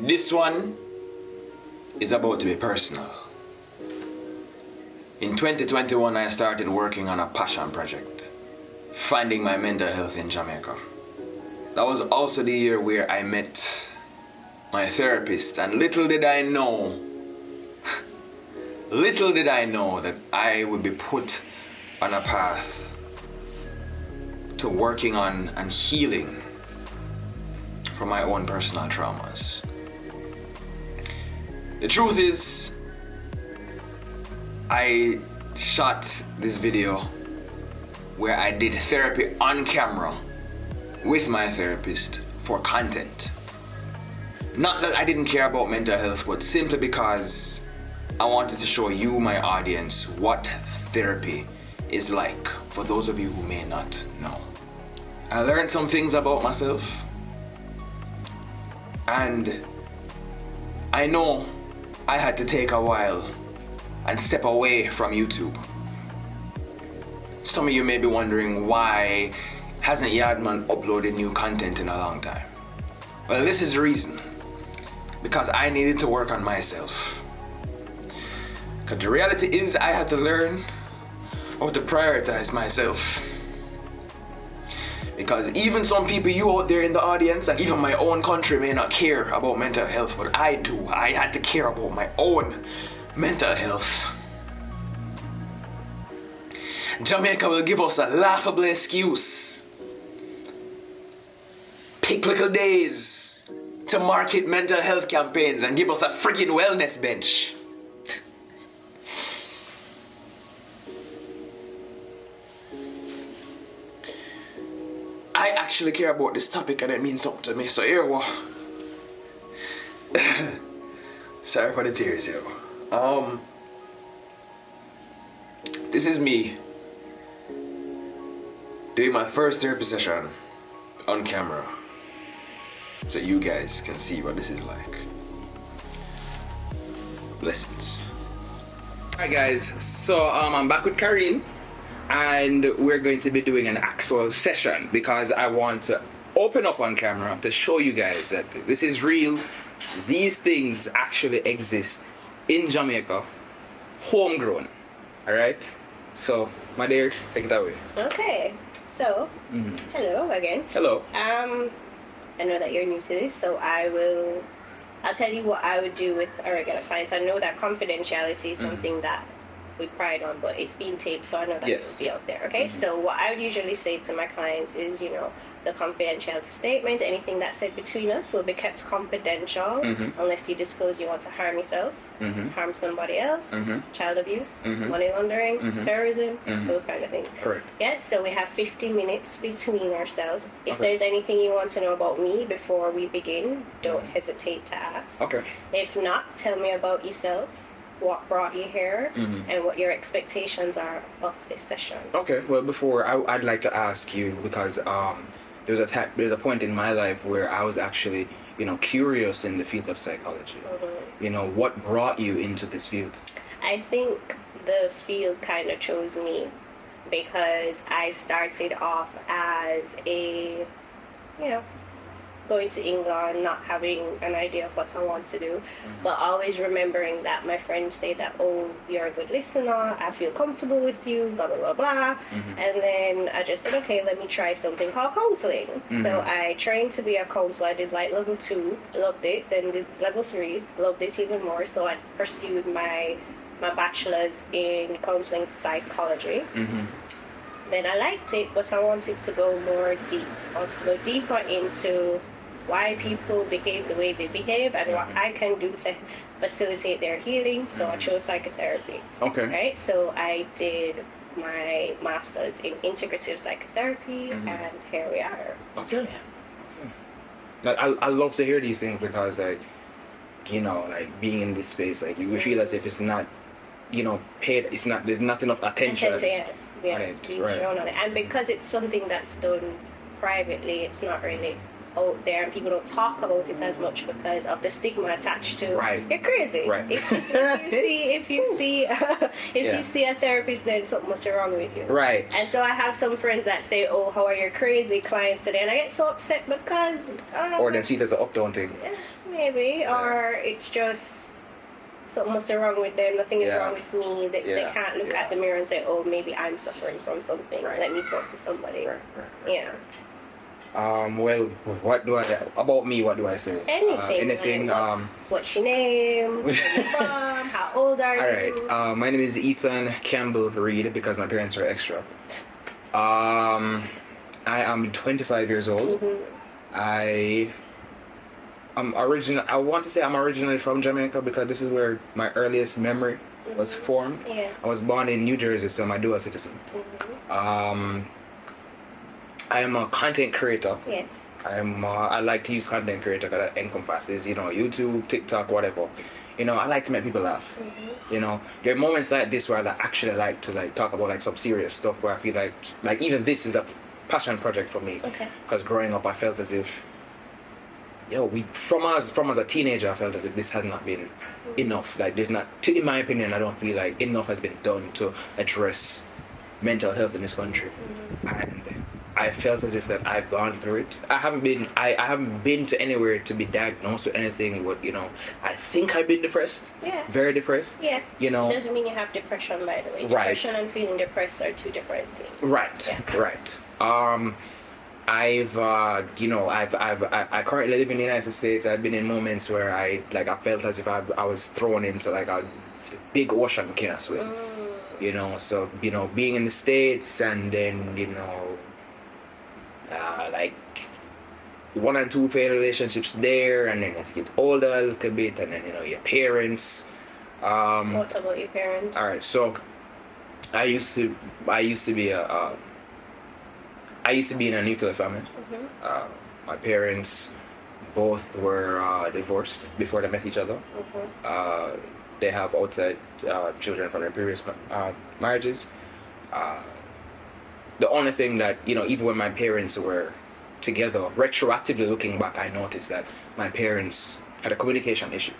This one is about to be personal. In 2021, I started working on a passion project, finding my mental health in Jamaica. That was also the year where I met my therapist, and little did I know that I would be put on a path to working on and healing from my own personal traumas. The truth is, I shot this video where I did therapy on camera with my therapist for content. Not that I didn't care about mental health, but simply because I wanted to show you, my audience, what therapy is like, for those of you who may not know. I learned some things about myself, and I know I had to take a while and step away from YouTube. Some of you may be wondering, why hasn't Yaadman uploaded new content in a long time? Well, this is the reason. Because I needed to work on myself. Because the reality is, I had to learn how to prioritize myself. Because even some people you out there in the audience, and even my own country, may not care about mental health, but I do. I had to care about my own mental health. Jamaica will give us a laughable excuse. Pick little days to market mental health campaigns and give us a freaking wellness bench. I actually care about this topic and it means something to me, so here we sorry for the tears, yo. This is me doing my first therapy session on camera, so you guys can see what this is like. Blessings. Alright guys, so I'm back with Karine, and we're going to be doing an actual session because I want to open up on camera to show you guys that this is real. These things actually exist in Jamaica, homegrown. Alright, so my dear, take it away. Okay, so hello again. Hello. I know that you're new to this, so I'll tell you what I would do with a regular client. I know that confidentiality is something that we pride on, but it's being taped, so I know that it will be out there. Okay, so what I would usually say to my clients is, the confidentiality statement, anything that's said between us will be kept confidential unless you disclose you want to harm yourself, harm somebody else, child abuse, money laundering, terrorism, those kind of things. Correct. Yes, so we have 50 minutes between ourselves. If there's anything you want to know about me before we begin, don't hesitate to ask. Okay. If not, tell me about yourself, what brought you here, and what your expectations are of this session. Okay, well, before I'd like to ask you, because there's a point in my life where I was actually, curious in the field of psychology. What brought you into this field? I think the field kind of chose me because I started off as a, going to England, not having an idea of what I want to do, but always remembering that my friends say that, oh, you're a good listener, I feel comfortable with you, blah, blah, blah, blah. And then I just said, okay, let me try something called counseling. So I trained to be a counselor. I did like level 2, loved it, then did level 3, loved it even more. So I pursued my bachelor's in counseling psychology. Then I liked it, but I wanted to go more deep. I wanted to go deeper into why people behave the way they behave and what I can do to facilitate their healing. So I chose psychotherapy. Okay. Right? So I did my master's in integrative psychotherapy, and here we are. Okay. I love to hear these things because, being in this space, we feel as if it's not, paid. It's not. There's not enough attention. Shown on it. And because it's something that's done privately, it's not really out there, and people don't talk about it as much because of the stigma attached to you're crazy. Right. If you see a therapist, then something must be wrong with you. Right. And so I have some friends that say, oh, how are your crazy clients today? And I get so upset because or then see it as an uptown thing. Maybe, or it's just something must be wrong with them. Nothing is wrong with me. They can't look at the mirror and say, "Oh, maybe I'm suffering from something. Right. Let me talk to somebody." Right. Yeah. Well, what do I about me? What do I say? Anything. What's your name? Where you from? How old are you? All right. My name is Etan Campbell Reed because my parents are extra. I am 25 years old. Mm-hmm. I want to say I'm originally from Jamaica because this is where my earliest memory was formed. Yeah. I was born in New Jersey, so I'm a dual citizen. Mm-hmm. I am a content creator. Yes. I like to use content creator because that encompasses, YouTube, TikTok, whatever. I like to make people laugh. Mm-hmm. There are moments like this where I actually like to talk about some serious stuff where I feel like even this is a passion project for me. Okay. Because growing up, I felt as if, from as a teenager, I felt as if this has not been enough. There's not, in my opinion, I don't feel like enough has been done to address mental health in this country. Mm-hmm. And I felt as if that I've gone through it. I haven't been to anywhere to be diagnosed with anything. I think I've been depressed. Yeah. Very depressed. Yeah. Doesn't mean you have depression, by the way. Right. Depression and feeling depressed are two different things. Right. Yeah. Right. I currently live in the United States. I've been in moments where I felt as if I was thrown into a big ocean kind of swim. So being in the States and then 1 and 2 failed relationships there, and then as you get older a little bit, and then your parents. What about your parents? All right, so I used to be in a nuclear family. Mm-hmm. My parents both were divorced before they met each other. Mm-hmm. They have outside children from their previous marriages. The only thing that, even when my parents were together, retroactively looking back, I noticed that my parents had a communication issue.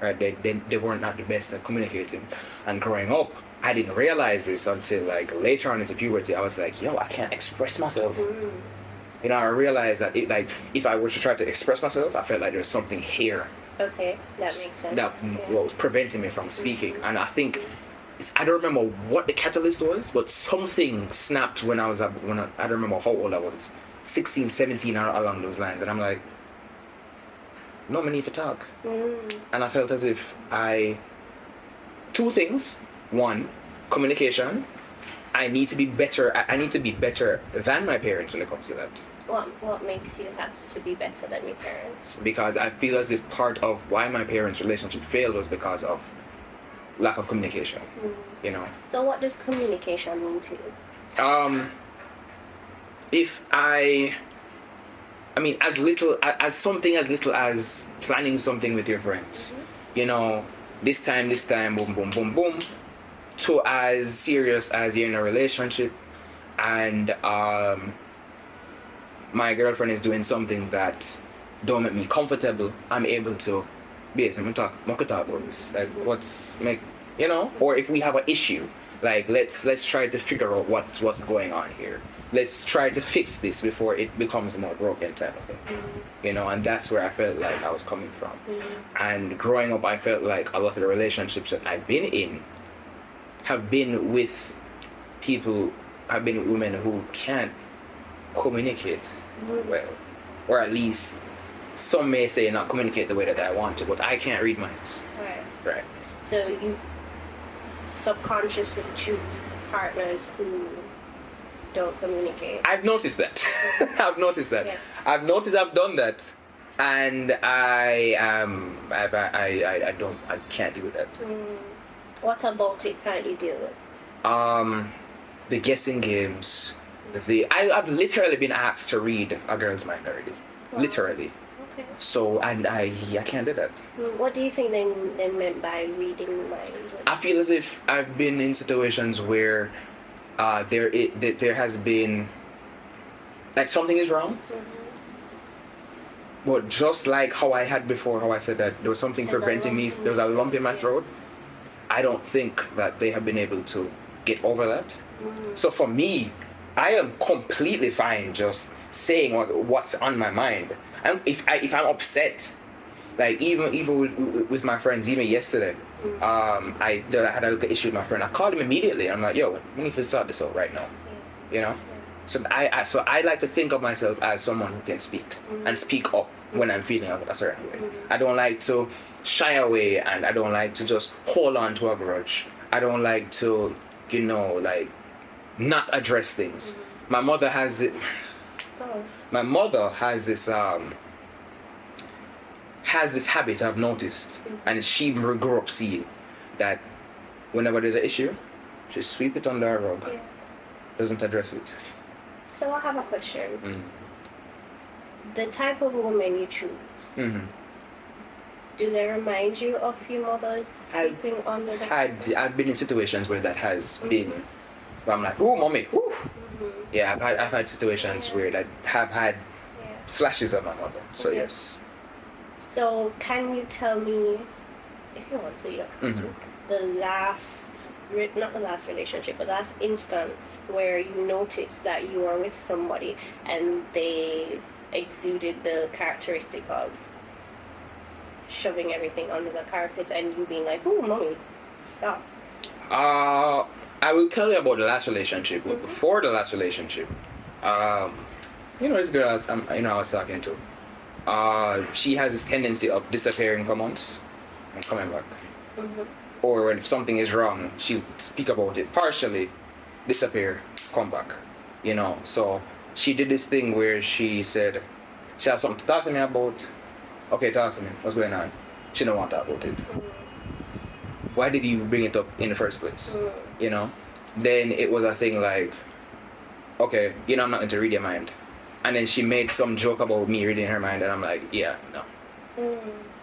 Right? They weren't not the best at communicating. And growing up, I didn't realize this until later on into puberty. I was like, I can't express myself. I realized that if I were to try to express myself, I felt like there's something here. Okay, that makes sense. That was preventing me from speaking. And I think, I don't remember what the catalyst was, but something snapped when I don't remember how old I was, 16, 17, or along those lines. And I'm like, no, I need to talk. And I felt as if two things. One, communication. I need to be better than my parents when it comes to that. What makes you have to be better than your parents? Because I feel as if part of why my parents' relationship failed was because of lack of communication. So what does communication mean to you? As little as planning something with your friends. This time, boom, boom, boom, boom. To as serious as you're in a relationship and my girlfriend is doing something that don't make me comfortable, I'm able to talk about this. Or if we have an issue, let's try to figure out what's going on here. Let's try to fix this before it becomes more broken type of thing. And that's where I felt like I was coming from. And growing up, I felt like a lot of the relationships that I've been in have been with women who can't communicate well, or at least some may say not communicate the way that I want to, but I can't read minds. Right. So you subconsciously choose partners who don't communicate. I've noticed that. Yeah. I've done that, and I can't deal with that. What about it can't you deal with? The guessing games. I've literally been asked to read a girl's mind already. Wow. Literally. Okay. So, and I can't do that. What do you think they meant by reading minds? I feel as if I've been in situations where there has been something is wrong. But just like how I had before, how I said that there was something preventing me, there was a lump in my throat, I don't think that they have been able to get over that. So for me, I am completely fine just saying what's on my mind. And if I'm upset, Like even with my friends, even yesterday, I had a little issue with my friend. I called him immediately. I'm like, yo, we need to sort this out right now. You know. So I like to think of myself as someone who can speak and speak up when I'm feeling a certain way. I don't like to shy away, and I don't like to just hold on to a grudge. I don't like to, like, not address things. My mother has it. My mother has this habit I've noticed, and she grew up seeing that whenever there's an issue, she sweep it under a rug, doesn't address it. So I have a question. The type of woman you choose, do they remind you of your mother's sleeping under the I've been in situations where that has been, where I'm like, oh, mommy, ooh. Yeah, I've had situations where I have had flashes of my mother. So yes. So can you tell me, if you want to, not the last relationship, but last instance where you noticed that you were with somebody and they exuded the characteristic of shoving everything under the carpet and you being like, "Ooh, mommy, stop." I will tell you about the last relationship. But before the last relationship, this girl I was talking to, she has this tendency of disappearing for months and coming back. Or when something is wrong, she'll speak about it partially, disappear, come back. So she did this thing where she said she has something to talk to me about. Okay, talk to me. What's going on? She don't want to talk about it. Why did you bring it up in the first place? Then it was a thing like, okay, I'm not going to read your mind. And then she made some joke about me reading her mind, and I'm like, yeah, no.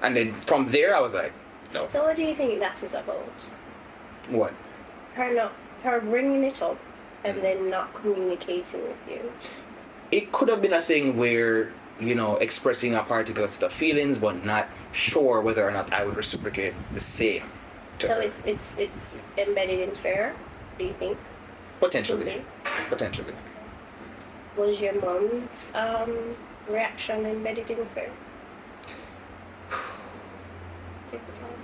And then from there, I was like, no. So what do you think that is about? What? Her bringing it up and then not communicating with you. It could have been a thing where, expressing a particular set of feelings, but not sure whether or not I would reciprocate the same. So it's embedded in fear, do you think? Potentially. Was your mom's reaction embedded in fear?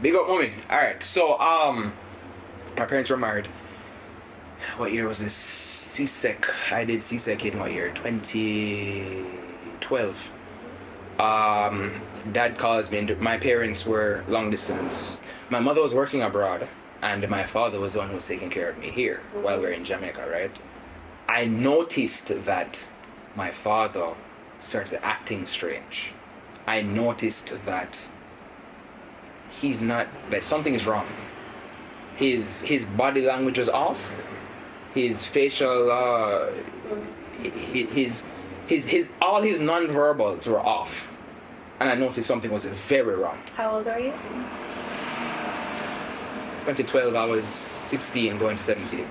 Big up, mommy. Alright, so my parents were married. What year was this? C-Sec. I did C-Sec in what year? 2012. Dad calls me, and my parents were long distance. My mother was working abroad, and my father was the one who was taking care of me here while we were in Jamaica, right? I noticed that my father started acting strange. I noticed that he's not, that something is wrong. His body language was off. His facial, his all his non-verbals were off. And I noticed something was very wrong. How old are you? 2012, I was 16 going to 17.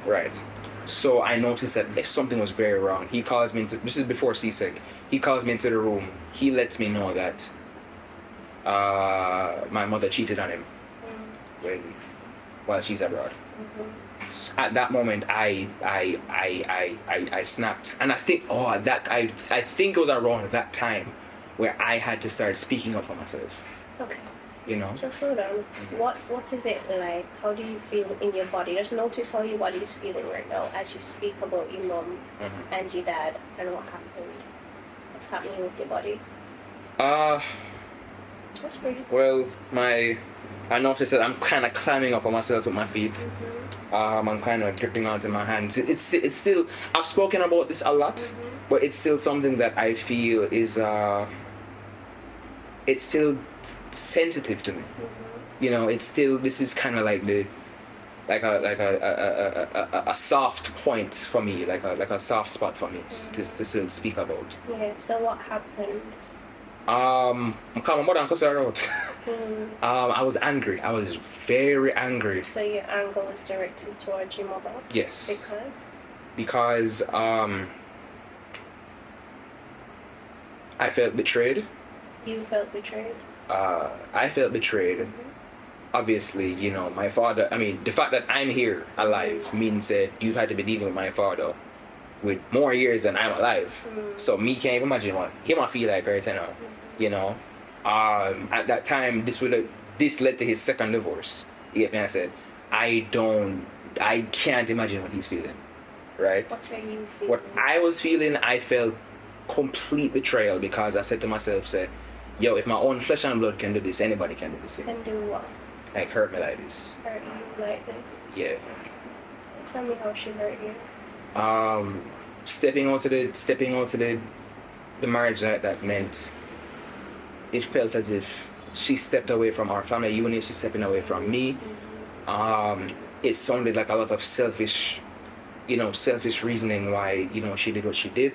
Right. So I noticed that something was very wrong. He calls me this is before C-Sec. He calls me into the room. He lets me know that my mother cheated on him while she's abroad. At that moment, I snapped, and I think I think it was around that time where I had to start speaking up for myself. Okay. Just slow down. What is it like? How do you feel in your body? Just notice how your body is feeling right now as you speak about your mom and your dad and what happened. What's happening with your body? That's pretty. Well, I noticed that I'm kind of climbing up on myself with my feet. I'm kind of gripping onto my hands. It's still, I've spoken about this a lot, but it's still something that I feel is it's still sensitive to me. It's still, this is kind of like a soft point for me, like a soft spot for me to still speak about. Yeah. So what happened? I called my mother and cussed her out. I was angry. I was very angry. So your anger was directed towards your mother? Yes. Because I felt betrayed. You felt betrayed? I felt betrayed. Obviously, my father, the fact that I'm here alive means that you've had to be dealing with my father with more years than I'm alive. So me can't even imagine what he might feel like right now, At that time, this led to his second divorce. You get me? I said, I can't imagine what he's feeling, right? What are you feeling? What I was feeling, I felt complete betrayal because I said to myself, yo, if my own flesh and blood can do this, anybody can do this. Can do what? Like hurt me like this. Hurt you like this? Yeah. Tell me how she hurt you. Stepping out to the marriage like that meant it felt as if she stepped away from our family unit, she's stepping away from me. It sounded like a lot of selfish reasoning why, she did what she did.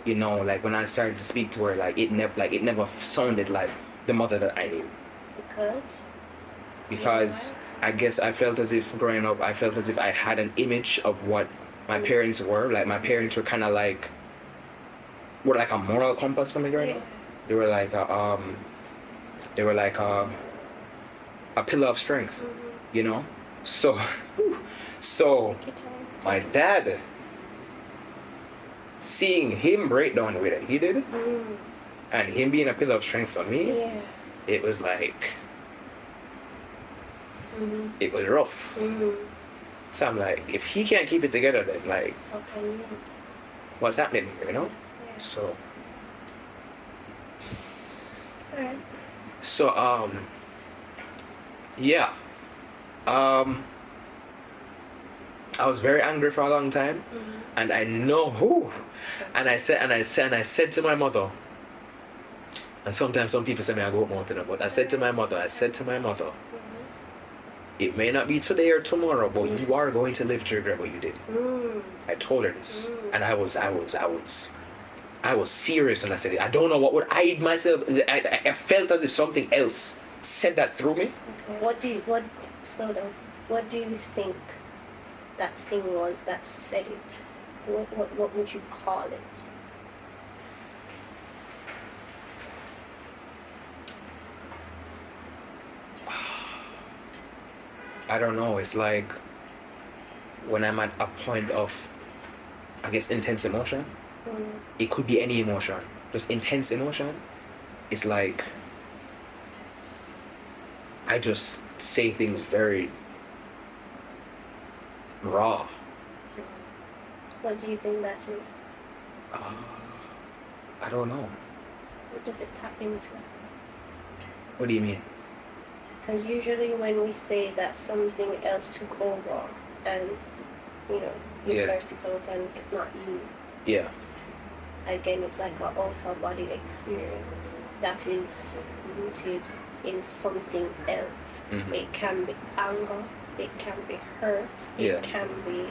Like when I started to speak to her, it never sounded like the mother that I knew. Because I guess I felt as if growing up, I felt as if I had an image of what my parents were. Like my parents were kind of like a moral compass for me growing up. They were like a pillar of strength, So my dad, seeing him break down the way that he did, and him being a pillar of strength for me, it was like, it was rough. So I'm like, if he can't keep it together, then what's happening here, Yeah. So. Alright. So, yeah. I was very angry for a long time, and I know who. And I said to my mother, and sometimes some people say me I go more to them, but I said to my mother, it may not be today or tomorrow, but you are going to live to regret what you did. I told her this, and I was serious when I said it. I don't know what would I myself. I felt as if something else said that through me. Okay. Slow down. What do you think that thing was that said it? What would you call it? I don't know. It's like when I'm at a point of, I guess, intense emotion. It could be any emotion. Just intense emotion. It's like I just say things very raw. What do you think that is? I don't know. What does it tap into? What do you mean? Because usually when we say that something else took over and, you blurt it out and it's not you. Yeah. Again, it's like an out-of-body experience that is rooted in something else. It can be anger, it can be hurt, it can be,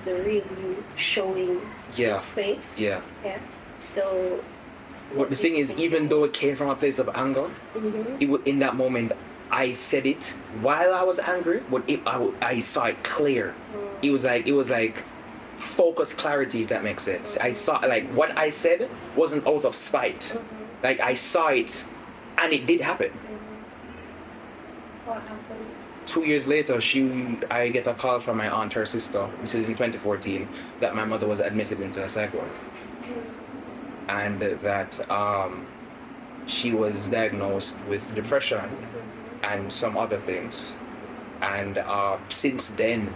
the real you showing its face. Yeah. So. But the thing is, even though it came from a place of anger, it was, in that moment, I said it while I was angry, but I saw it clear. It was like focus clarity, if that makes sense. I saw what I said wasn't out of spite. Like I saw it, and it did happen. What happened? 2 years later, I get a call from my aunt, her sister. This is in 2014, that my mother was admitted into a psych ward. And that she was diagnosed with depression and some other things. And since then,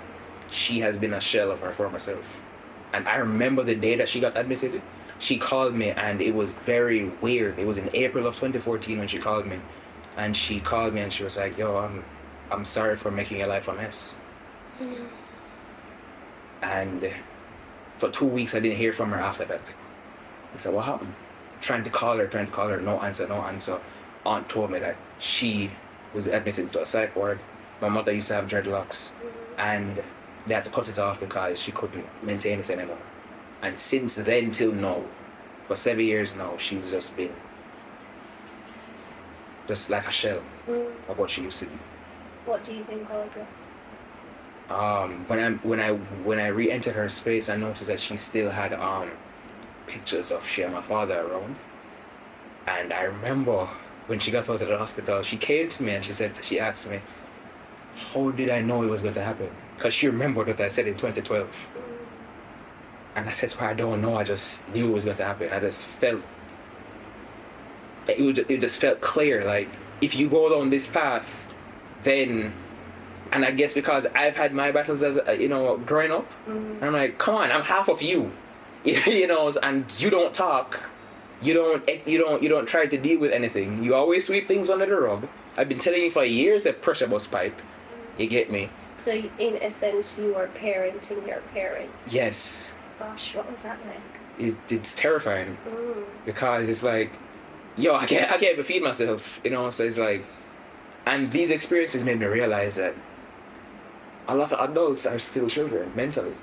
she has been a shell of her former self. And I remember the day that she got admitted, she called me, and it was very weird. It was in April of 2014 when she called me. And she called me and she was like, yo, I'm sorry for making your life a mess. And for 2 weeks, I didn't hear from her after that. I said, what happened? Trying to call her, no answer. Aunt told me that she was admitted into a psych ward. My mother used to have dreadlocks, and they had to cut it off because she couldn't maintain it anymore. And since then till now, for 7 years now, she's just been just like a shell of what she used to be. What do you think of her? When I re-entered her space, I noticed that she still had pictures of she and my father around. And I remember when she got out of the hospital, she came to me and she asked me, how did I know it was going to happen? Because she remembered what I said in 2012. And I said to her, I don't know, I just knew it was going to happen. I just felt it just felt clear. Like, if you go down this path, then, and I guess because I've had my battles as growing up, I'm like, come on, I'm half of you, and you don't talk, you don't try to deal with anything. You always sweep things under the rug. I've been telling you for years that pressure bust pipe. You get me? So in a sense, you are parenting your parent. Yes. Gosh, what was that like? It's terrifying because it's like, yo, I can't even feed myself, So it's like, and these experiences made me realize that a lot of adults are still children mentally,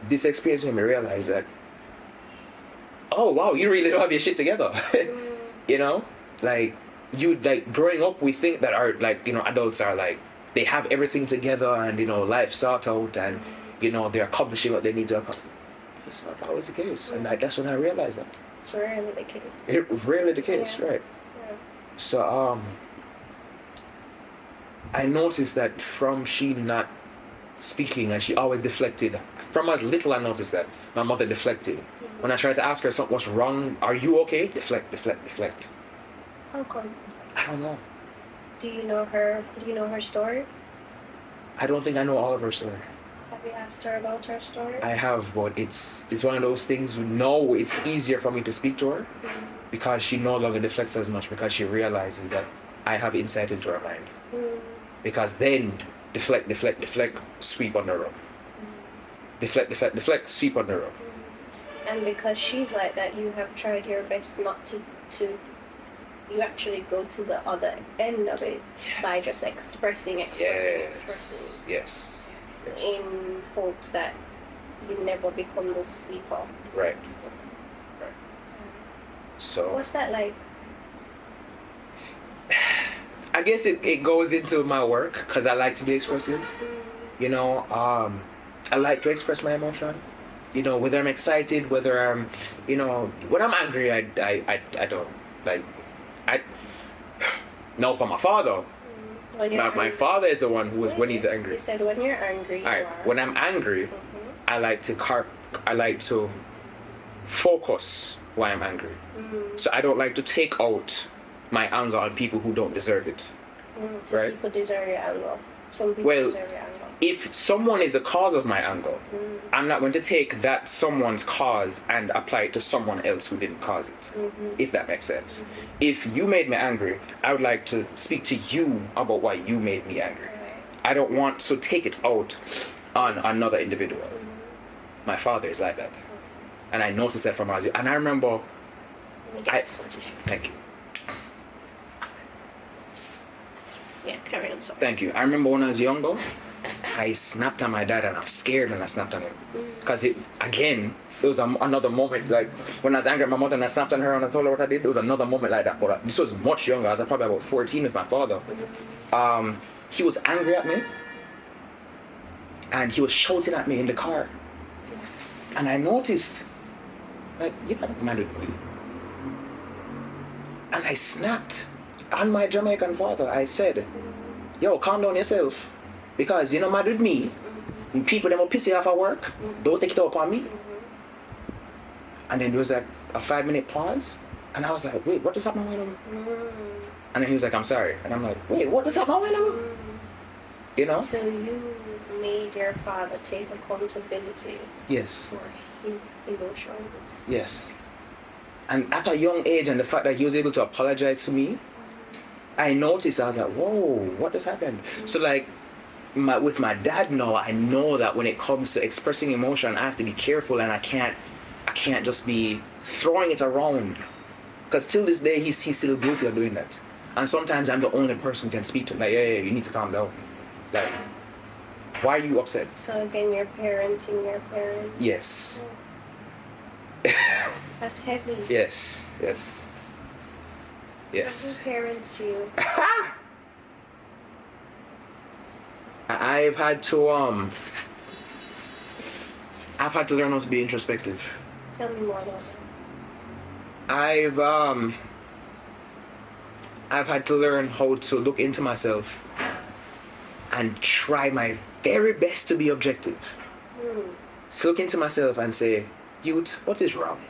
This experience made me realize that, oh wow, you really don't have your shit together, Like growing up, we think that our adults are like, they have everything together and life sort out and they're accomplishing what they need to accomplish. It's not always the case, and that's when I realized that. It's rarely the case. It's rarely the case, right? Yeah. So I noticed that from she not speaking and she always deflected. From as little I noticed that my mother deflected. When I tried to ask her something was wrong, are you okay? Deflect. How come? I don't know. Do you know her story? I don't think I know all of her story. Have you asked her about her story? I have, but it's one of those things. No, it's easier for me to speak to her because she no longer deflects as much because she realizes that I have insight into her mind. Because then deflect, sweep on the rug. Deflect, sweep on the rug. And because she's like that, you have tried your best not to you actually go to the other end of it by just expressing. Yes. In hopes that you never become the sweeper. Right. So what's that like? I guess it goes into my work because I like to be expressive. I like to express my emotion. Whether I'm excited, whether I'm, when I'm angry, I don't like. No, for my father. My father is the one who is when he's angry. You said when you're angry. All right. When I'm angry, I like to focus why I'm angry. So I don't like to take out my anger on people who don't deserve it. So right? People deserve your anger. Some people deserve your anger. If someone is the cause of my anger, I'm not going to take that someone's cause and apply it to someone else who didn't cause it. If that makes sense. If you made me angry, I would like to speak to you about why you made me angry. I don't want to take it out on another individual. My father is like that. And I noticed that from Ozzy. And I remember... Thank you. Yeah, carry on. Thank you. I remember when I was younger, I snapped at my dad and I was scared when I snapped at him. Because it was another moment, like when I was angry at my mother and I snapped at her and I told her what I did, there was another moment like that. But this was much younger. I was probably about 14 with my father. He was angry at me and he was shouting at me in the car. And I noticed, like, you're not mad with me. And I snapped on my Jamaican father. I said, yo, calm down yourself. Because you're not mad with me. And people that will piss you off at work, don't take it up on me. And then there was like a 5-minute pause. And I was like, wait, what just happened? And then he was like, I'm sorry. And I'm like, wait, what just happened? So you made your father take accountability. Yes. For his emotions. Yes. And at a young age, and the fact that he was able to apologize to me, I noticed, I was like, whoa, what just happened? So like, with my dad now, I know that when it comes to expressing emotion, I have to be careful and I can't just be throwing it around. Because till this day, he's still guilty of doing that. And sometimes I'm the only person who can speak to him. Like, yeah, you need to calm down. Like, why are you upset? So again, you're parenting your parents. Yes. That's heavy. Yes. So who parents you? I've had to learn how to be introspective. Tell me more about that. I've had to learn how to look into myself and try my very best to be objective. So look into myself and say, youth, what is wrong?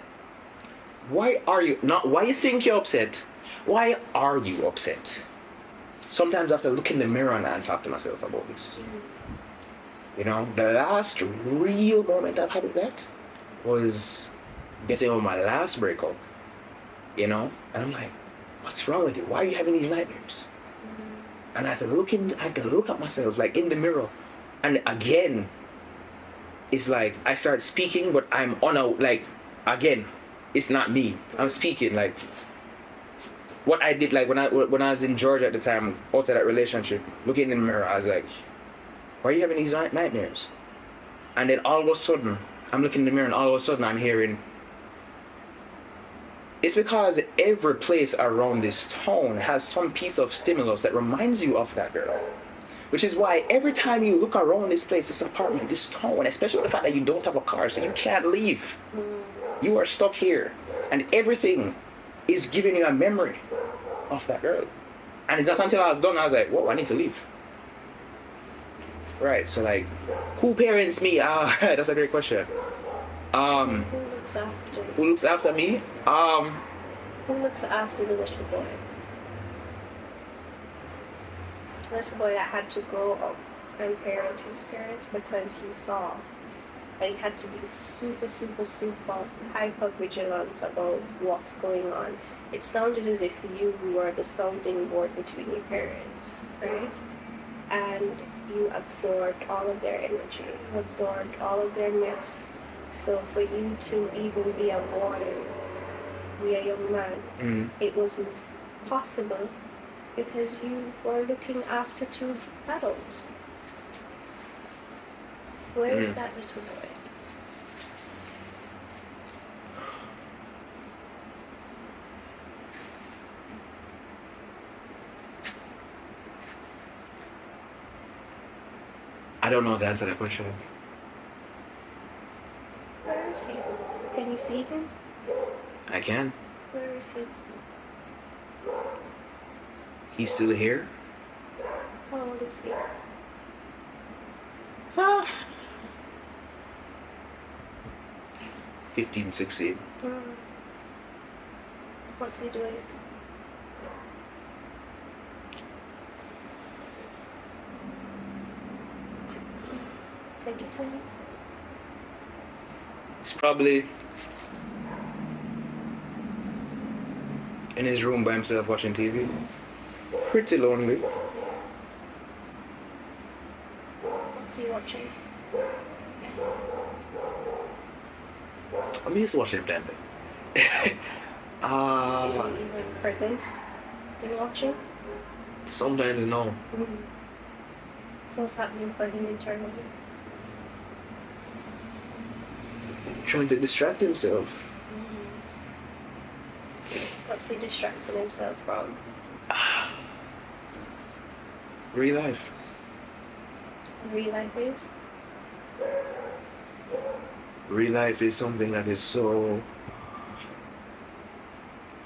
why are you not? Why you think you're upset? Why are you upset? Sometimes I have to look in the mirror and talk to myself about this. You know, the last real moment I've had with that was getting over my last breakup. You know, and I'm like, what's wrong with you? Why are you having these nightmares? And I had to look at myself like in the mirror, and again, it's like I start speaking, but I'm on a again, it's not me. I'm speaking like what I did like when I was in Georgia at the time, out of that relationship. Looking in the mirror, I was like, why are you having these nightmares? And then all of a sudden, I'm looking in the mirror, and all of a sudden I'm hearing. It's because every place around this town has some piece of stimulus that reminds you of that girl. Which is why every time you look around this place, this apartment, this town, especially with the fact that you don't have a car, so you can't leave. You are stuck here. And everything is giving you a memory of that girl. And it's not until I was done, I was like, whoa, I need to leave. Right, so like, who parents me? That's a great question. Who looks after me? Who looks after the little boy? The little boy that had to grow up and parent his parents because he saw that he had to be super, super, super hyper vigilant about what's going on. It sounded as if you were the sounding board between your parents, right? And you absorbed all of their energy, you absorbed all of their mess. So for you to even be a boy, be a young man, it wasn't possible because you were looking after two adults. Where is that little boy? I don't know the answer to that question. Where is he? Can you see him? I can. Where is he? He's still here? How old is he? 15, 16. What's he doing? Take your time. He's probably in his room by himself watching TV. Pretty lonely. What's he watching? I'm used to watching him damn bit. Is he even present in watching? Sometimes no. So what's happening for him internally? Trying to distract himself. What's he distracting himself from? Real life. Real life is? Real life is something that is so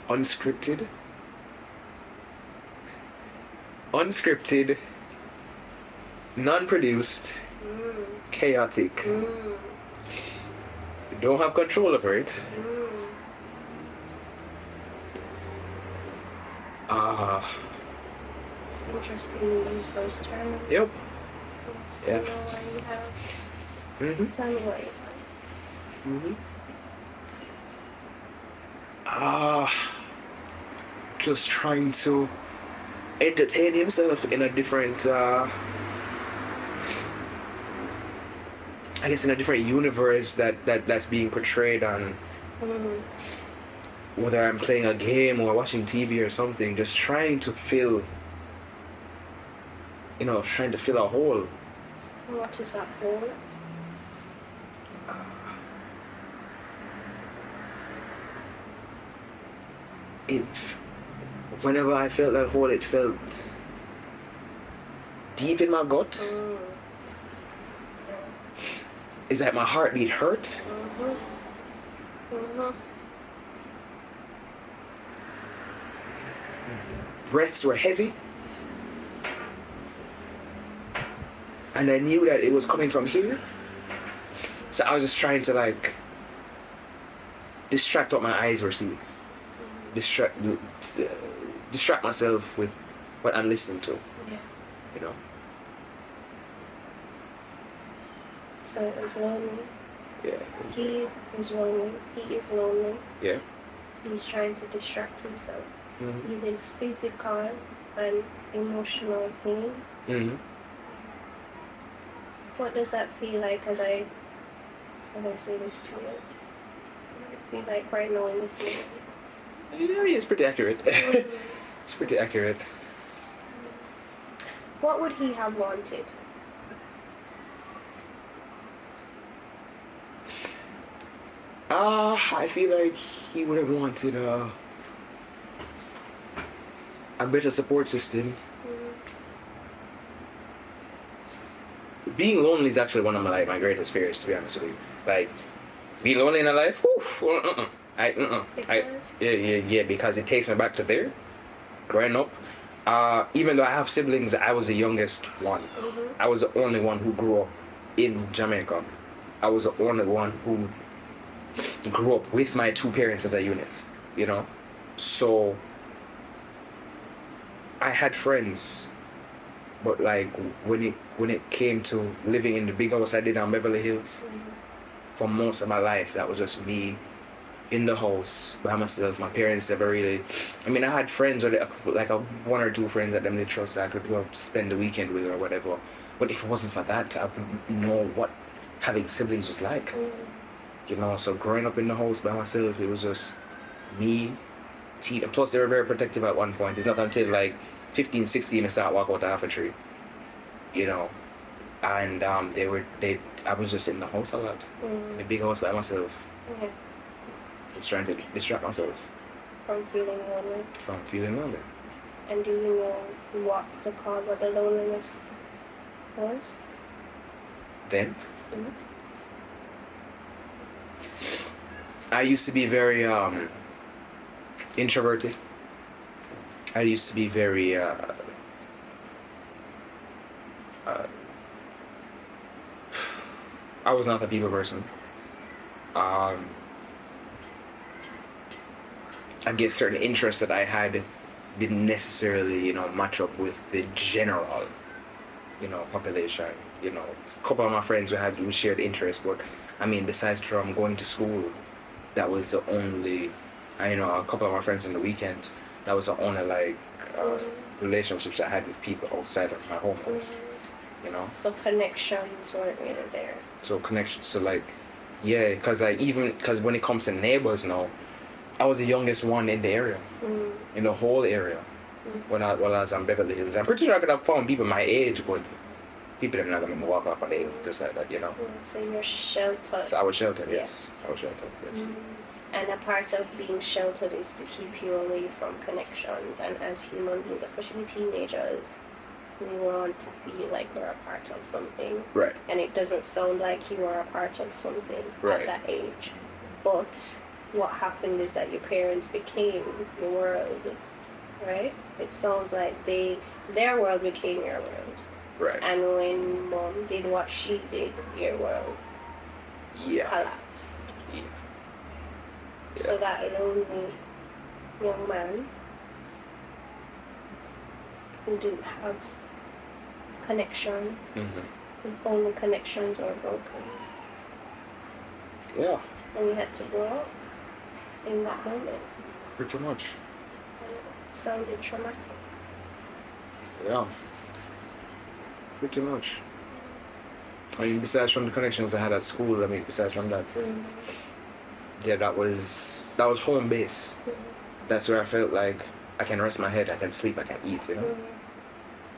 unscripted. Unscripted, non-produced, chaotic. You don't have control over it. It's interesting you use those terms. Yep. Do you know why you have? Tell me why you have. Just trying to entertain himself in a different, I guess in a different universe that's being portrayed on, whether I'm playing a game or watching TV or something, just trying to fill a hole. What is that hole? Whenever I felt that hole, it felt deep in my gut. It's like my heartbeat hurt. Breaths were heavy. And I knew that it was coming from here. So I was just trying to distract what my eyes were seeing. Distract myself with what I'm listening to. Yeah. You know. So it was lonely. Yeah. He was lonely. He is lonely. Yeah. He's trying to distract himself. Mm-hmm. He's in physical and emotional pain. Mm-hmm. What does that feel like as I say this to you? I feel like right now in this moment. Yeah, it's pretty accurate. It's pretty accurate. What would he have wanted? I feel like he would have wanted a better support system. Being lonely is actually one of my greatest fears, to be honest with you. Like, being lonely in a life, yeah, because it takes me back to there, growing up. Even though I have siblings, I was the youngest one. I was the only one who grew up in Jamaica. I was the only one who grew up with my two parents as a unit, you know. So I had friends, but like when it came to living in the big house I did on Beverly Hills, for most of my life, that was just me in the house by myself. My parents never really. I mean, I had friends, or like one or two friends that them they trust that I could go spend the weekend with or whatever. But if it wasn't for that, I wouldn't know what having siblings was like. You know, so growing up in the house by myself, it was just me, and plus they were very protective at one point. It's not until like 15, 16 I started walking out the half a tree. You know, and I was just in the house a lot, in the big house by myself. Yeah. Just trying to distract myself From feeling lonely. from feeling lonely. And do you know what the loneliness was? Then I used to be very introverted. I used to be very I was not a people person. I guess certain interests that I had didn't necessarily, match up with the general, population. A couple of my friends we shared interests, but I mean, besides from going to school, that was the only, a couple of my friends on the weekend, that was the only relationships I had with people outside of my home life. So connections weren't really there. Because when it comes to neighbors now, I was the youngest one in the area, in the whole area, when I was on Beverly Hills. I'm pretty sure I could have found people my age, but people that are not going to walk off on the just like that, So you're sheltered. So I was sheltered, yes. I was sheltered, yes. And a part of being sheltered is to keep you away from connections. And as human beings, especially teenagers, we want to feel like we're a part of something. Right. And it doesn't sound like you are a part of something right. at that age. But what happened is that your parents became your world, right? It sounds like their world became your world. Right. And when mom did what she did, your world collapsed. Yeah. So that lonely young man who didn't have connection, his only connections were broken. Yeah. And you had to grow up in that moment. Pretty much. Sounded traumatic. Yeah. Pretty much. I mean, besides from the connections I had at school, besides from that, yeah, that was home base. That's where I felt like I can rest my head, I can sleep, I can eat,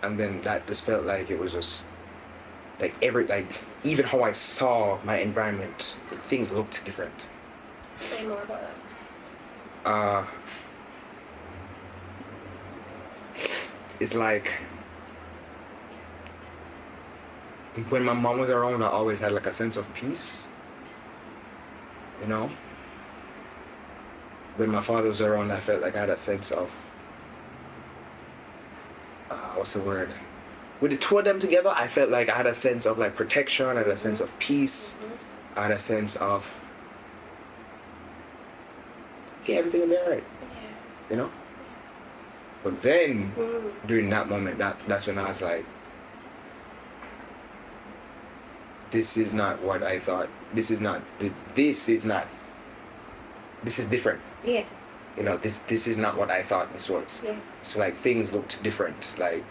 And then that just felt like it was just even how I saw my environment, things looked different. Say more about that. It's like when my mom was around, I always had a sense of peace. When my father was around, I felt like I had a sense of what's the word? With the two of them together, I felt like I had a sense of protection, I had a sense of peace, I had a sense of okay, everything will be alright. You know? But then, during that moment, that's when I was like, this is not what I thought. This is different. Yeah. You know, this is not what I thought this was. Yeah. So like things looked different. Like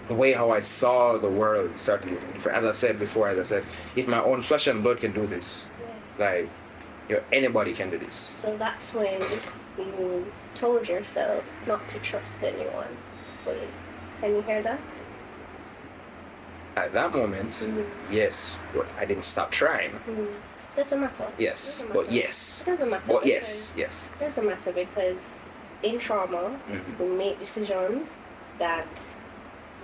the way how I saw the world started looking different. As I said before, if my own flesh and blood can do this, like, you know, anybody can do this. So that's when you told yourself not to trust anyone fully. Can you hear that? At that moment, yes, but I didn't stop trying. Doesn't matter. Yes, but yes. It doesn't matter. But yes. It doesn't matter because in trauma, we make decisions that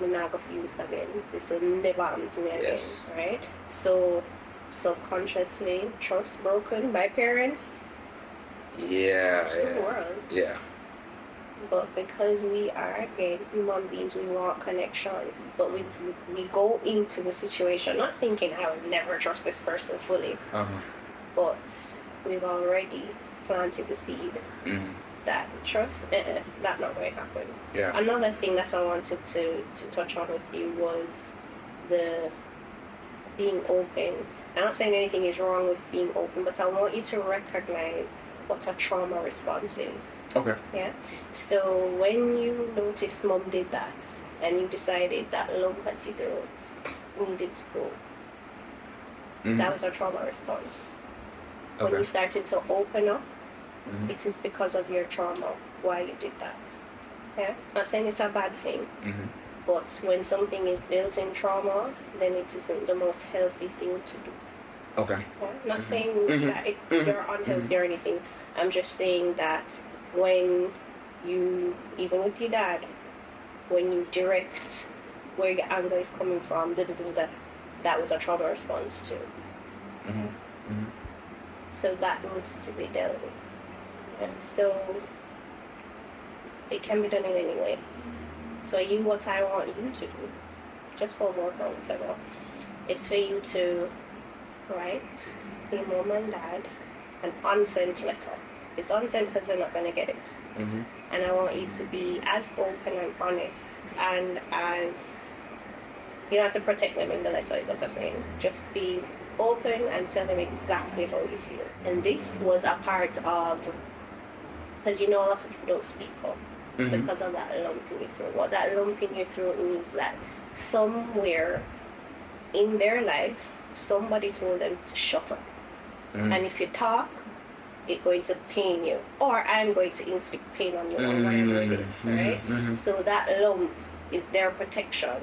we're not going to use again. This will never happen to me again, Yes. right? So subconsciously, trust broken by parents. Yeah. The world. Yeah. But because we are, again, human beings, we want connection. But we go into the situation not thinking, I would never trust this person fully. But we've already planted the seed that trust, that not going to happen. Yeah. Another thing that I wanted to touch on with you was the being open. I'm not saying anything is wrong with being open, but I want you to recognize what a trauma response is. Okay. Yeah. So when you noticed mom did that and you decided that lump at your throat needed to go, that was a trauma response. When you started to open up, it is because of your trauma why you did that. Yeah. Not saying it's a bad thing, but when something is built in trauma, then it isn't the most healthy thing to do. Okay. Yeah? Not saying that you're unhealthy or anything. I'm just saying that when you, even with your dad, when you direct where your anger is coming from, that was a trauma response too. So that needs to be dealt with. Yeah. So it can be done in any way. For you, what I want you to do, just hold on for whatever, is for you to write your mom and dad an unsent letter. It's unsent because they're not going to get it. And I want you to be as open and honest and as, you don't have to protect them in the letter, is what I'm saying. Just be open and tell them exactly how you feel. And this was a part of, because you know a lot of people don't speak up because of that lump in your throat. What that lump in your throat means that somewhere in their life, somebody told them to shut up. And if you talk, it's going to pain you. Or I'm going to inflict pain on you, or whatever it is, right? So that lump is their protection.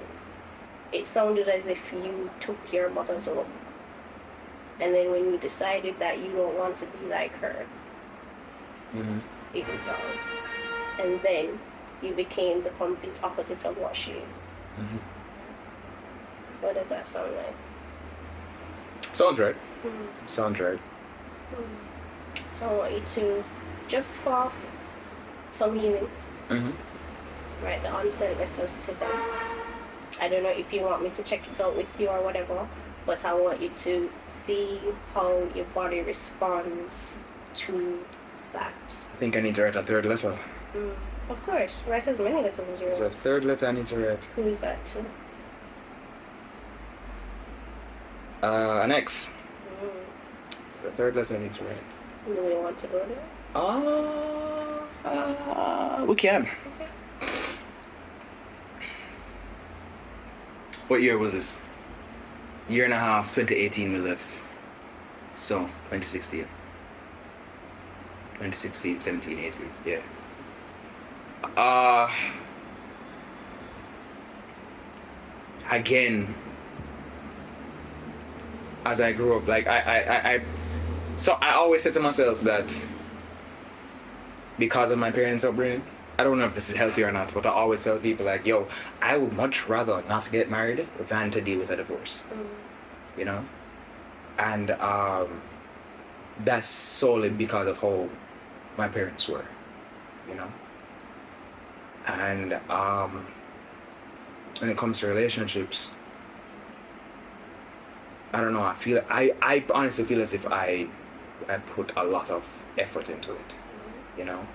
It sounded as if you took your mother's lump. And then when you decided that you don't want to be like her, it was on. And then you became the complete opposite of what she is. What does that sound like? Sounds right. Sounds right. So I want you to just for some healing, write the unsent letters to them. I don't know if you want me to check it out with you or whatever, but I want you to see how your body responds to that. I think I need to write a third letter. Of course, write as many letters as you want. There's a third letter I need to write. Who is that to? An ex. The third letter I need to write. Do we want to go there? We can. Okay. What year was this? Year and a half, 2018 we left. So, 2016. 2016, 17, 18, yeah. Again, as I grew up, like so I always said to myself that because of my parents' upbringing, I don't know if this is healthy or not, but I always tell people like, yo, I would much rather not get married than to deal with a divorce. You know? And that's solely because of how my parents were, you know? And when it comes to relationships, I don't know, I honestly feel as if I put a lot of effort into it, you know.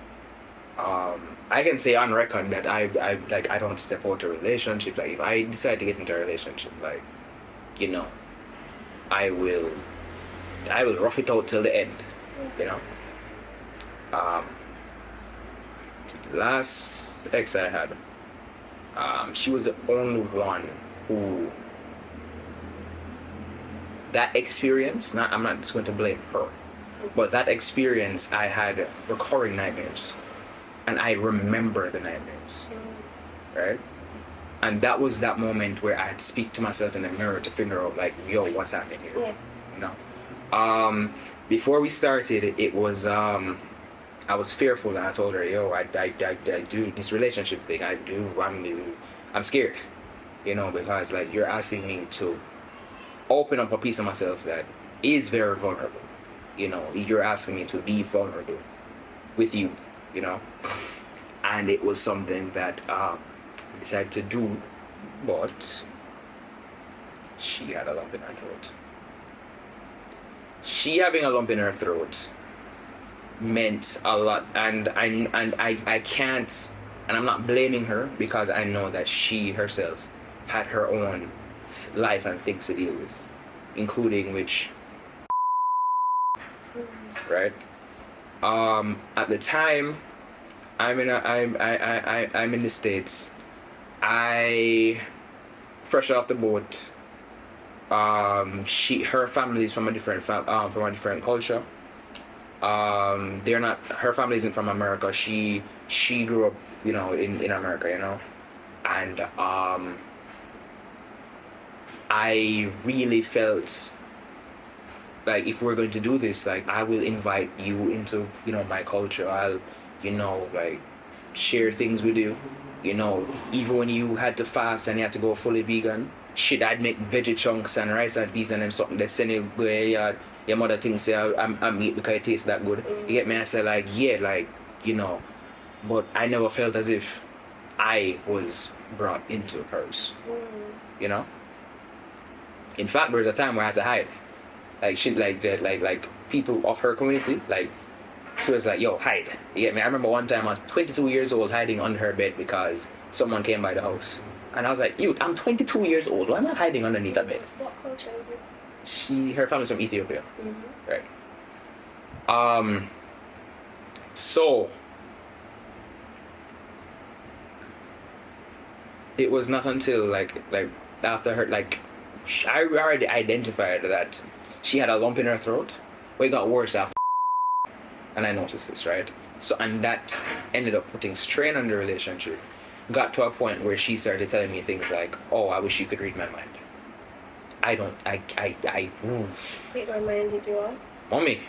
I can say on record that I don't step out a relationship. Like if I decide to get into a relationship, like, you know, I will rough it out till the end, you know. Last ex I had, she was the only one who that experience. I'm not just going to blame her, but that experience I had recurring nightmares, and I remember the nightmares, right? And that was that moment where I had to speak to myself in the mirror to figure out, like, yo, what's happening here? Yeah. You know. Before we started, it was I was fearful, and I told her, yo, I do this relationship thing. I'm scared, you know, because like you're asking me to open up a piece of myself that is very vulnerable. You know, you're asking me to be vulnerable with you, you know. And it was something that I decided to do, but she had a lump in her throat. She having a lump in her throat meant a lot, and I can't, and I'm not blaming her, because I know that she herself had her own life and things to deal with, including which, right? At the time, I'm in the States. I fresh off the boat. Her family is from a different culture. Her family isn't from America. She grew up, you know, in America, you know. And I really felt like if we're going to do this, like, I will invite you into, you know, my culture. I'll, you know, like, share things with you, you know. Even when you had to fast and you had to go fully vegan, shit, I'd make veggie chunks and rice and peas and them something they send you where your mother thinks say I'm meat because it tastes that good. You get me? I say, like, yeah, like, you know, but I never felt as if I was brought into hers, you know. In fact, there was a time where I had to hide, like shit, like that, like people of her community, like, she was like, yo, hide. You get me? I remember one time I was 22 years old hiding under her bed because someone came by the house. And I was like, yo, I'm 22 years old. Why am I hiding underneath a bed? What culture is it? Her family's from Ethiopia. Right. So it was not until like after her, like, I already identified that she had a lump in her throat. But it got worse after, and I noticed this, right? So, and that ended up putting strain on the relationship. Got to a point where she started telling me things like, oh, I wish you could read my mind. Wait, what mind did you on? Mommy.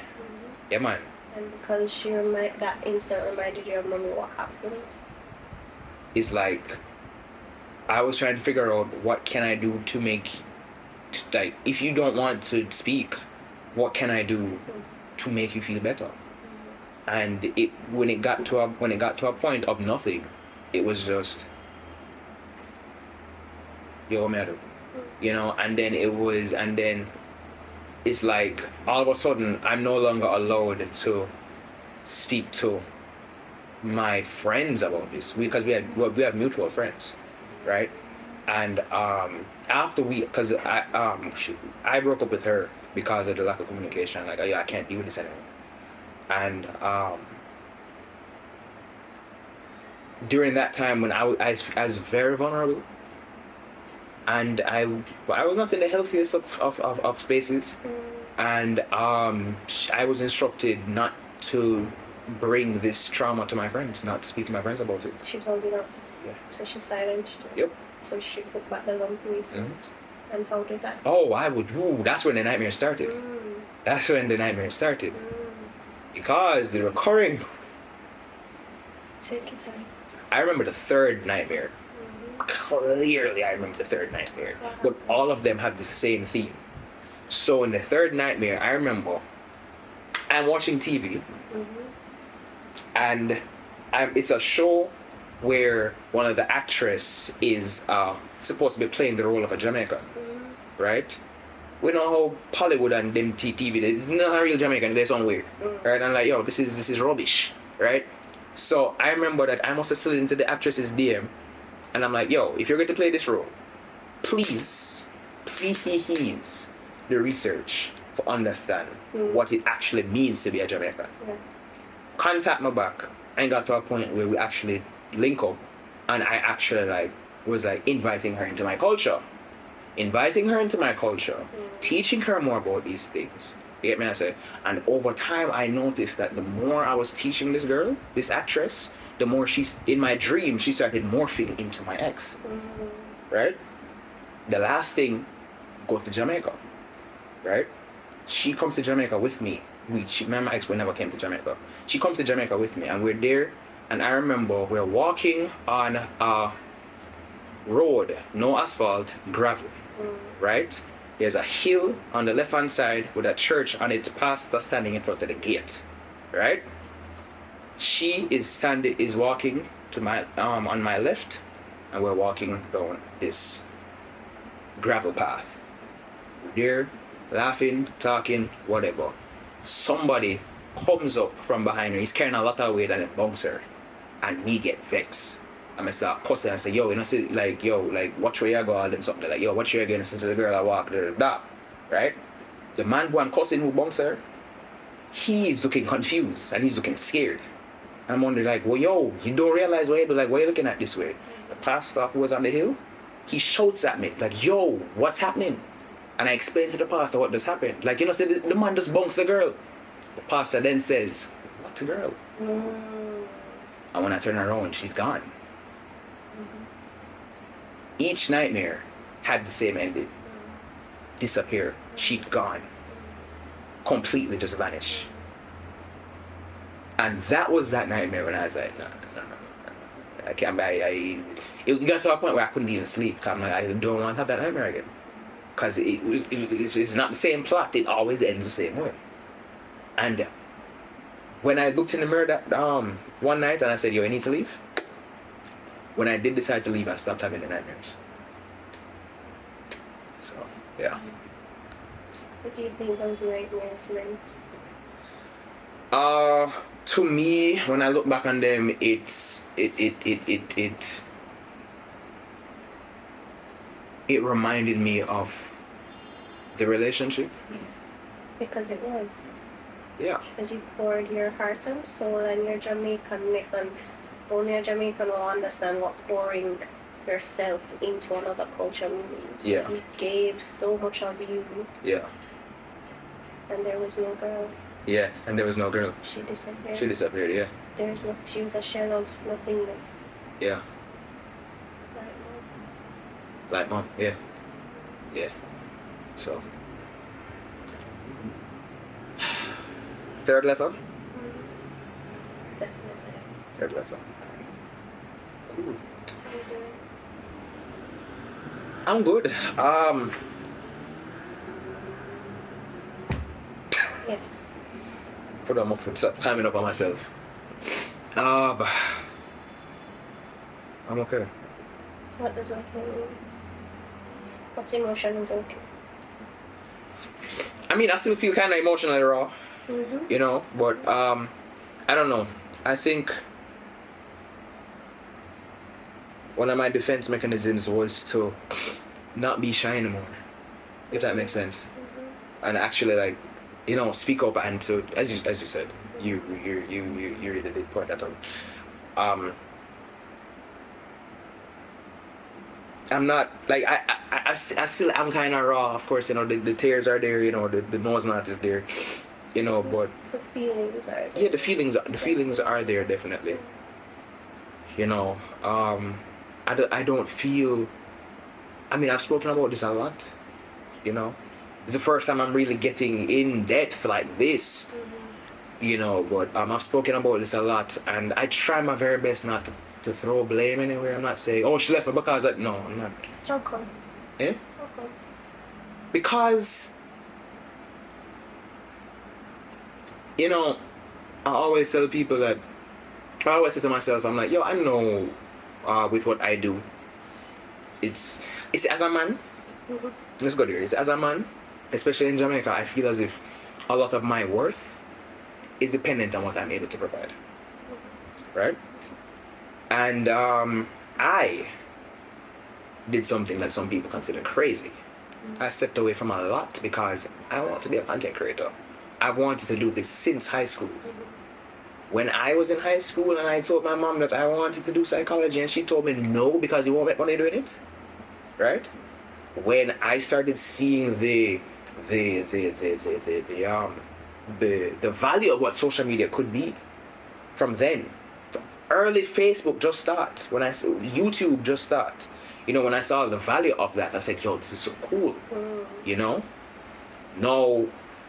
Yeah, man. And because that instant reminded you of mommy, what happened? It's like, I was trying to figure out what can I do to make, like, if you don't want to speak, what can I do to make you feel better? And when it got to a point of nothing, it was just, yo, madam, you know. And then it's like all of a sudden I'm no longer allowed to speak to my friends about this, because we have mutual friends, right? And because I broke up with her because of the lack of communication. Like, I can't deal with this anymore. And during that time when I was very vulnerable, and I was not in the healthiest of spaces, and I was instructed not to bring this trauma to my friends, not to speak to my friends about it. She told you not to? Yeah. So she silenced you? Yep. So she put back the lump in your throat. And how did that? That's when the nightmare started. That's when the nightmare started. Because the recurring... Take your time. I remember the third nightmare. Clearly I remember the third nightmare. But all of them have the same theme. So in the third nightmare, I remember I'm watching TV. And it's a show where one of the actress is supposed to be playing the role of a Jamaican, right? we know how Hollywood and them TV, it's not a real Jamaican, they're somewhere, right? And like, yo, this is rubbish, right? So I remember that I must have slid into the actress's DM, and I'm like, yo, if you're going to play this role, please the research for understand what it actually means to be a Jamaican. Yeah. Contact me back and got to a point where we actually link up, and I actually like was like inviting her into my culture. Teaching her more about these things. You get me? I say, and over time I noticed that the more I was teaching this girl, this actress, the more she's in my dream, she started morphing into my ex. Right? The last thing, go to Jamaica. Right? She comes to Jamaica with me. Me and my ex, we never came to Jamaica. She comes to Jamaica with me, and we're there. And I remember we're walking on a road, no asphalt, gravel. Right? There's a hill on the left hand side with a church and its pastor standing in front of the gate. Right? She is walking to my on my left, and we're walking down this gravel path. We're there, laughing, talking, whatever. Somebody comes up from behind her. He's carrying a lot of weight and it bunks her. And me get vexed. And I start cussing and say, yo, you know, say, like, yo, like, watch where you go, and something like, yo, watch where you going, since the girl I walk there, that, right? The man who I'm cussing who bunks her, he is looking confused and he's looking scared. And I'm wondering, like, well, yo, you don't realize what you do, like, why are you looking at this way? The pastor who was on the hill, he shouts at me, like, yo, what's happening? And I explain to the pastor what just happened. Like, you know, say the man just bunks the girl. The pastor then says, what the girl? And when I turn around, she's gone. Each nightmare had the same ending. Disappear. She'd gone. Completely just vanish. And that was that nightmare when I was like, no. I can't. It got to a point where I couldn't even sleep. Cause I'm like, I don't want to have that nightmare again. Because it's not the same plot. It always ends the same way. And when I looked in the mirror that one night and I said, yo, I need to leave. When I did decide to leave, I stopped having the nightmares. So, yeah. What do you think those nightmares meant? To me, when I look back on them, it reminded me of the relationship. Because it was. Yeah. Because you poured your heart and soul, and you're Jamaican-ness, and only a Jamaican will understand what pouring yourself into another culture means. Yeah. You gave so much of you. Yeah. And there was no girl. Yeah, and there was no girl. She disappeared. Yeah. There's no. She was a shell of nothingness. Yeah. Like mom, yeah. Yeah. So. Third letter? Definitely. Third letter. Cool. How you doing? I'm good. Yes. Put on my foot, stop timing up on myself. I'm okay. What does okay mean? What emotion is okay? I mean, I still feel kind of emotionally raw, you know, but I don't know. I think one of my defense mechanisms was to not be shy anymore, if that makes sense, and actually, like, you know, speak up and to, as you said, you really did point that out. I'm not, like, I still am kind of raw, of course, you know, the tears are there, you know, the nose knot is there, you know, but... The feelings are there. Yeah, the feelings are there, definitely. You know, I don't feel... I mean, I've spoken about this a lot, you know. It's the first time I'm really getting in depth like this, you know, but I've spoken about this a lot, and I try my very best not to throw blame anywhere. I'm not saying, oh, she left me because, like, no, I'm not. How come? Eh? How come? Because, you know, I always tell people that, I always say to myself, I'm like, yo, I know with what I do, it's as a man, let's go there, it's as a man, especially in Jamaica, I feel as if a lot of my worth is dependent on what I'm able to provide. Right? And I did something that some people consider crazy. I stepped away from a lot because I want to be a content creator. I've wanted to do this since high school. When I was in high school and I told my mom that I wanted to do psychology and she told me no because you won't make money doing it, right? When I started seeing the value of what social media could be, from then, early Facebook just start. When I saw YouTube just start, when I saw the value of that, I said, yo, this is so cool. No,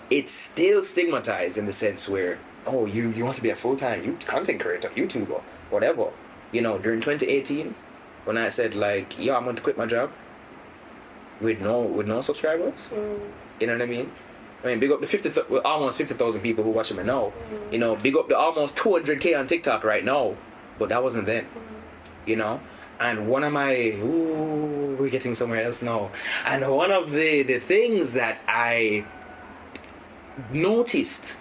it's still stigmatized in the sense where, oh, you want to be a full-time content creator, YouTuber, whatever. During 2018, when I said like, yo, I'm going to quit my job with no subscribers, you know what I mean? Big up the almost 50,000 people who watching me now. Big up the almost 200K on TikTok right now, but that wasn't then. And one of my, we're getting somewhere else now. And one of the things that I noticed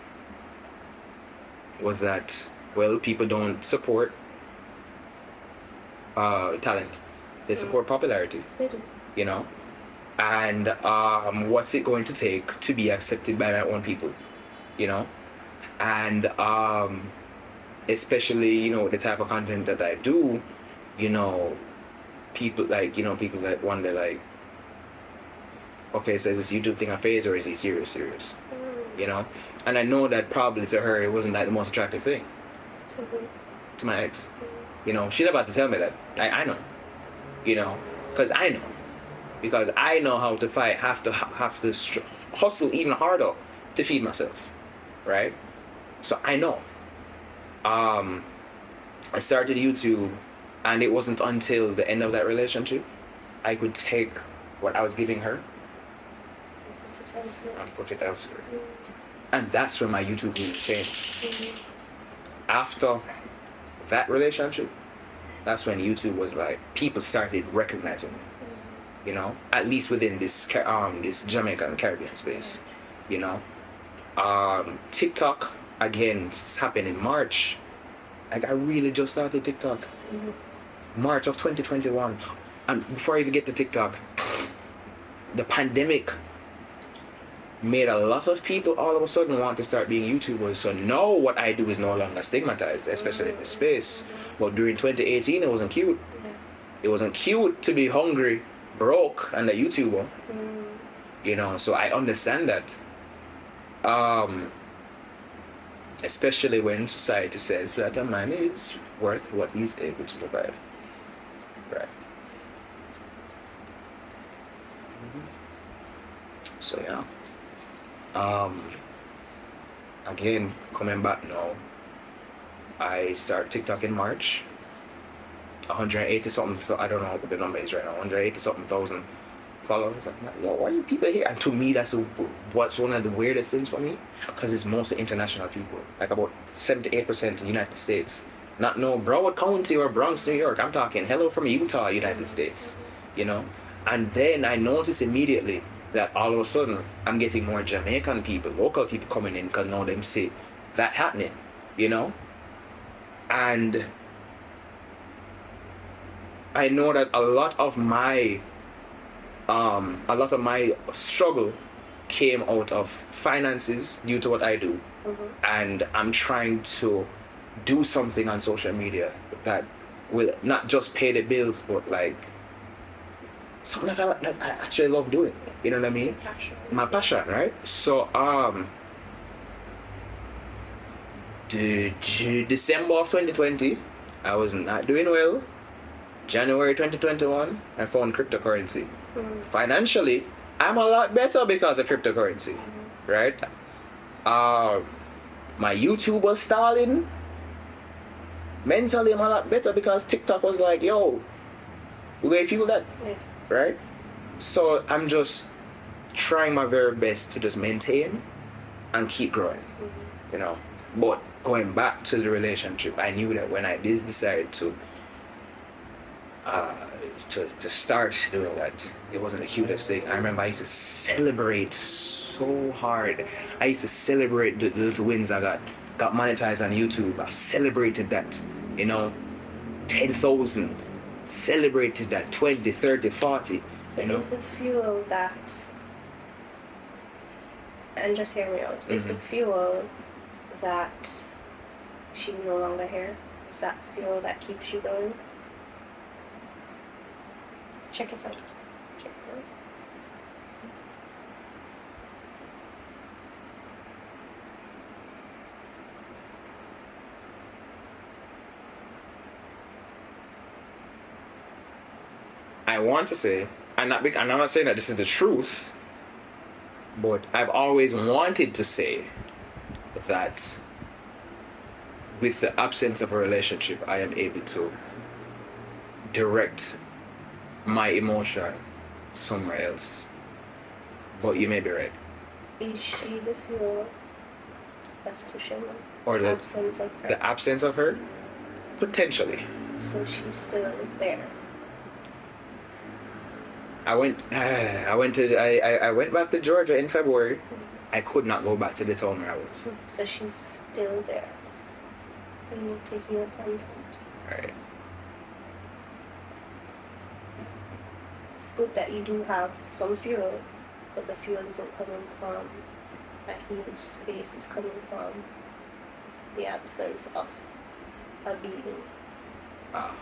was that, well, people don't support talent. They support popularity. They do. And what's it going to take to be accepted by my own people? And especially, the type of content that I do, people people that wonder like, okay, so is this YouTube thing a phase or is he serious? And I know that probably to her it wasn't like the most attractive thing. To my ex. She's about to tell me that. I know. Because I know. Because I know how to fight, have to hustle even harder to feed myself, right? So I know. I started YouTube, and it wasn't until the end of that relationship I could take what I was giving her and put it elsewhere. And that's when my YouTube game changed. After that relationship, that's when YouTube was like, people started recognizing me. At least within this Jamaican Caribbean space, TikTok, again, it's happened in March. Like, I really just started TikTok. March of 2021. And before I even get to TikTok, the pandemic made a lot of people all of a sudden want to start being YouTubers. So now what I do is no longer stigmatized, especially in this space. But during 2018, it wasn't cute. It wasn't cute to be hungry, broke, and a YouTuber. So I understand that. Especially when society says that a man is worth what he's able to provide. Right. So yeah. Again, coming back now, I start TikTok in March. 180 something, I don't know what the number is right now, 180 something thousand followers. I'm like, yo, why are you people here? And to me, that's what's one of the weirdest things for me, because it's mostly international people, like about 78% in the United States. Not no Broward County or Bronx, New York. I'm talking hello from Utah, United States, And then I noticed immediately that all of a sudden I'm getting more Jamaican people, local people coming in, because now them see that happening, And I know that a lot of my struggle came out of finances due to what I do. And I'm trying to do something on social media that will not just pay the bills, but like something that I actually love doing. You know what I mean? My passion, right? So December of 2020, I was not doing well. January 2021, I found cryptocurrency. Financially, I'm a lot better because of cryptocurrency, right? My YouTube was stalling. Mentally, I'm a lot better because TikTok was like, yo, we're gonna feel that, right? So I'm just trying my very best to just maintain and keep growing, But going back to the relationship, I knew that when I did decide to to start doing that, it wasn't the cutest thing. I remember I used to celebrate so hard. I used to celebrate the little wins I got monetized on YouTube. I celebrated that, 10,000. Celebrated that 20, 30, 40. So is the fuel that, and just hear me out, is the fuel that she's no longer here? Is that fuel that keeps you going? Check it out. Check it out. I want to say, I'm not saying that this is the truth, but I've always wanted to say that with the absence of a relationship, I am able to direct my emotion somewhere else. But you may be right. Is she the fuel that's pushing them? Or the absence of her? The absence of her? Potentially. So she's still there. I went back to Georgia in February. I could not go back to the town where I was. So she's still there. We need to heal from that. Alright. It's good that you do have some fuel, but the fuel isn't coming from a healed space. It's coming from the absence of a being. Ah.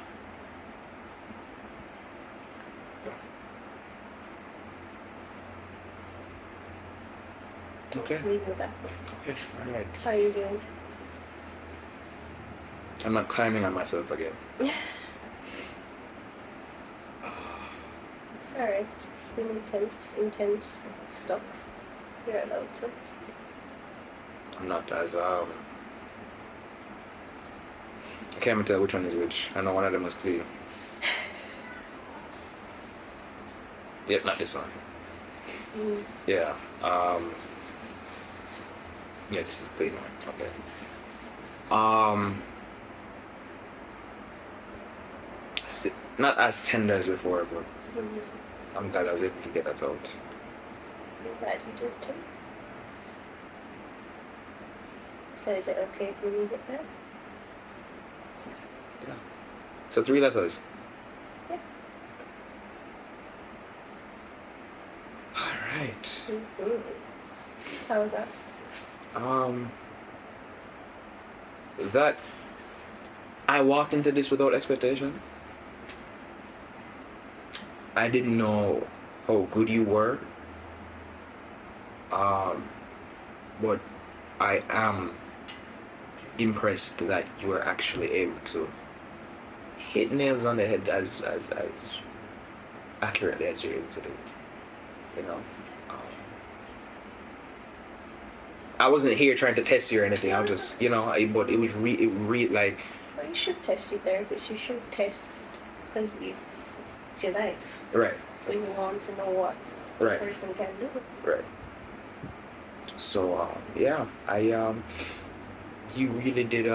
Okay. Just leave it with that. Okay. Alright. How are you doing? I'm not climbing on myself again. It's alright. It's been intense stuff. You're allowed to. I'm not as I can't even tell which one is which. I know one of them is clean. Yep, not this one. Yeah. Yeah, this is the clean one. Okay. Not as tender as before, but I'm glad I was able to get that out. I'm glad you did too. So is it okay if we leave it there? Yeah. So 3 letters. Yeah. All right. How was that? That I walked into this without expectation. I didn't know how good you were. But I am impressed that you were actually able to hit nails on the head as accurately as you're able to do it. I wasn't here trying to test you or anything. I was just, but it was like. Well, you should test your therapist. You should test because it's your life. Right. So you want to know what the person can do. Right. So yeah, you really did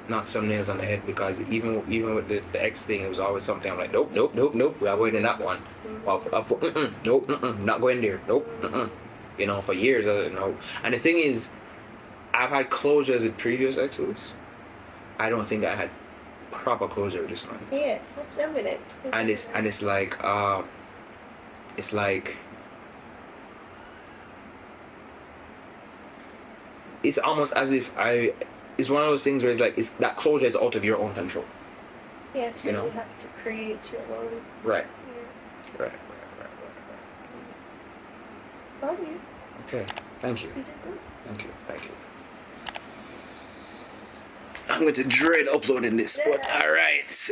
knock some nails on the head, because even with the ex thing, it was always something I'm like, nope, we're avoiding that one. Nope, not going there. Nope. For years, no. And the thing is, I've had closures with previous exes. I don't think I had proper closure with this one. Yeah, that's evident. And it's like it's almost as if it's one of those things where it's like that closure is out of your own control. Yeah, so you have to create your own. Right. Yeah. Right. Proud of you. Okay. Thank you. You did good. Thank you. I'm going to dread uploading this, but all right.